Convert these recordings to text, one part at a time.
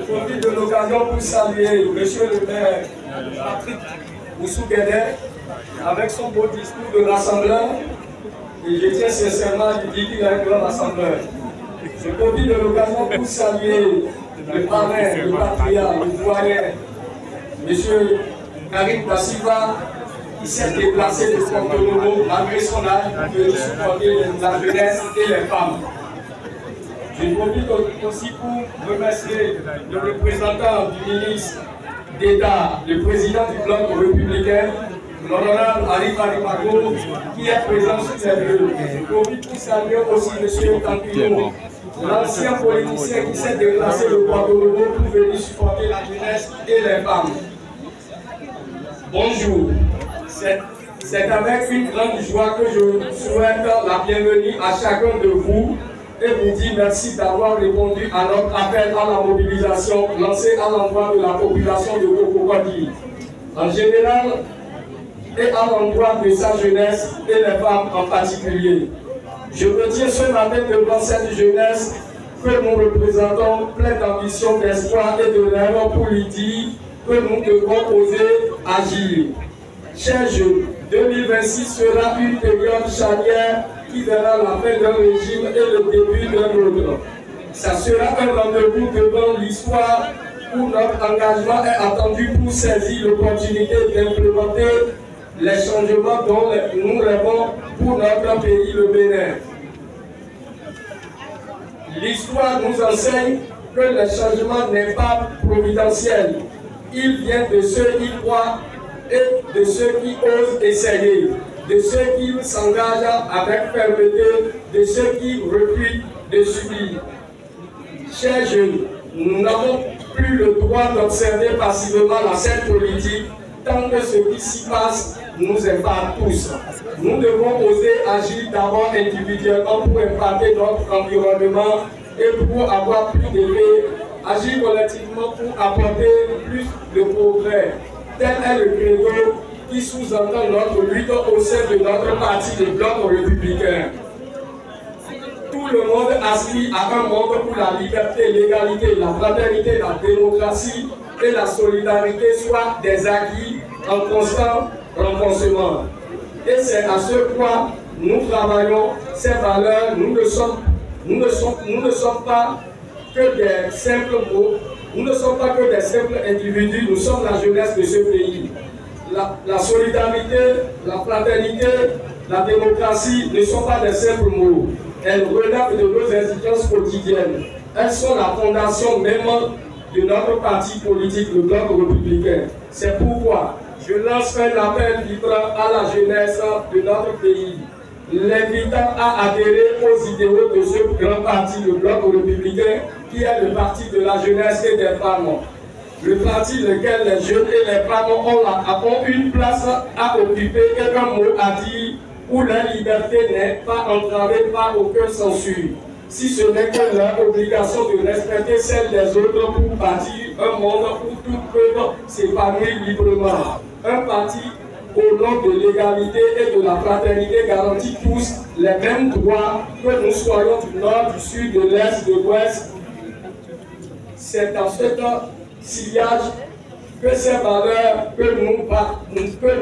profite de l'occasion pour saluer Monsieur le maire Patrick Oussou-Guédé avec son beau discours de rassembleur. Et je tiens sincèrement à lui dire qu'il a un grand rassembleur. Je profite de l'occasion pour saluer le parrain, le patriarche, le doyen, M. Karim Bassiva, qui s'est déplacé de Porto-Novo malgré son âge pour venir supporter la jeunesse et les femmes. Je profite aussi pour remercier le représentant du ministre d'État, le président du bloc républicain, l'honorable Arif Arimago, qui est présent sur ces lieux. Je profite pour saluer aussi M. Campino, l'ancien politicien qui s'est déplacé de Porto-Novo pour venir supporter la jeunesse et les femmes. Bonjour. C'est avec une grande joie que je souhaite la bienvenue à chacun de vous et vous dire merci d'avoir répondu à notre appel à la mobilisation lancé à l'endroit de la population de Cococodi, en général et à l'endroit de sa jeunesse et les femmes en particulier. Je me tiens ce matin devant cette jeunesse que nous représentons plein d'ambition, d'espoir et de rêve pour lui dire que nous devons oser agir. Chers jeunes, 2026 sera une période charnière qui verra la fin d'un régime et le début d'un autre. Ça sera un rendez-vous devant l'histoire où notre engagement est attendu pour saisir l'opportunité d'implémenter les changements dont nous rêvons pour notre pays, le Bénin. L'histoire nous enseigne que le changement n'est pas providentiel. Il vient de ceux qui croient et de ceux qui osent essayer, de ceux qui s'engagent avec fermeté, de ceux qui refusent de subir. Chers jeunes, nous n'avons plus le droit d'observer passivement la scène politique tant que ce qui s'y passe nous impacte tous. Nous devons oser agir d'abord individuellement pour impacter notre environnement et pour avoir plus d'effet, agir collectivement pour apporter plus de progrès. Tel est le credo qui sous-entend notre lutte au sein de notre parti, le bloc républicain. Tout le monde aspire à un monde où la liberté, l'égalité, la fraternité, la démocratie et la solidarité soient des acquis en constant renforcement. Et c'est à ce point nous travaillons ces valeurs. Nous ne sommes pas que des simples mots, nous ne sommes pas que des simples individus, nous sommes la jeunesse de ce pays. La solidarité, la fraternité, la démocratie ne sont pas des simples mots. Elles relèvent de nos exigences quotidiennes. Elles sont la fondation même de notre parti politique, le bloc républicain. C'est pourquoi je lance un appel vibrant à la jeunesse de notre pays, l'invitant à adhérer aux idéaux de ce grand parti, le bloc républicain, qui est le parti de la jeunesse et des femmes. Le parti lequel les jeunes et les femmes ont une place à occuper et un mot à dire, où leur liberté n'est pas entravée par aucune censure, si ce n'est que leur obligation de respecter celle des autres pour bâtir un monde où tous peuvent s'épanouir librement. Un parti au nom de l'égalité et de la fraternité garantit tous les mêmes droits, que nous soyons du nord, du sud, de l'est, de l'ouest. C'est dans ce sillage que ces valeurs que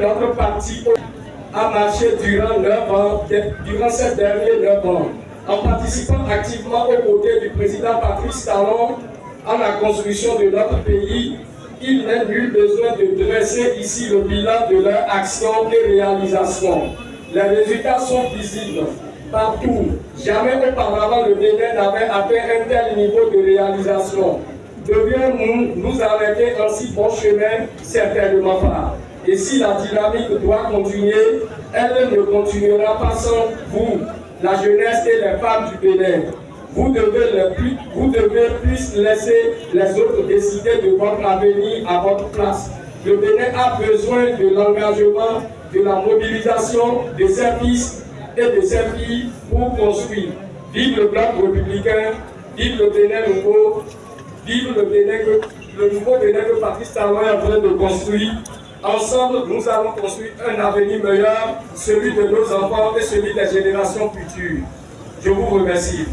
notre parti a marché durant ces derniers 9 ans, en participant activement aux côtés du président Patrice Talon à la construction de notre pays. Il n'est nul besoin de dresser ici le bilan de leur action et réalisation. Les résultats sont visibles partout. Jamais auparavant le Bénin n'avait atteint un tel niveau de réalisation. Devions-nous nous arrêter en si bon chemin? Certainement pas. Et si la dynamique doit continuer, elle ne continuera pas sans vous, la jeunesse et les femmes du Bénin. Vous devez plus laisser les autres décider de votre avenir à votre place. Le Bénin a besoin de l'engagement, de la mobilisation de ses fils et de ses filles pour construire. Vive le bloc républicain, vive le Bénin nouveau, vive le nouveau Bénin que Patrice Talon est en train de construire. Ensemble, nous allons construire un avenir meilleur, celui de nos enfants et celui des générations futures. Je vous remercie.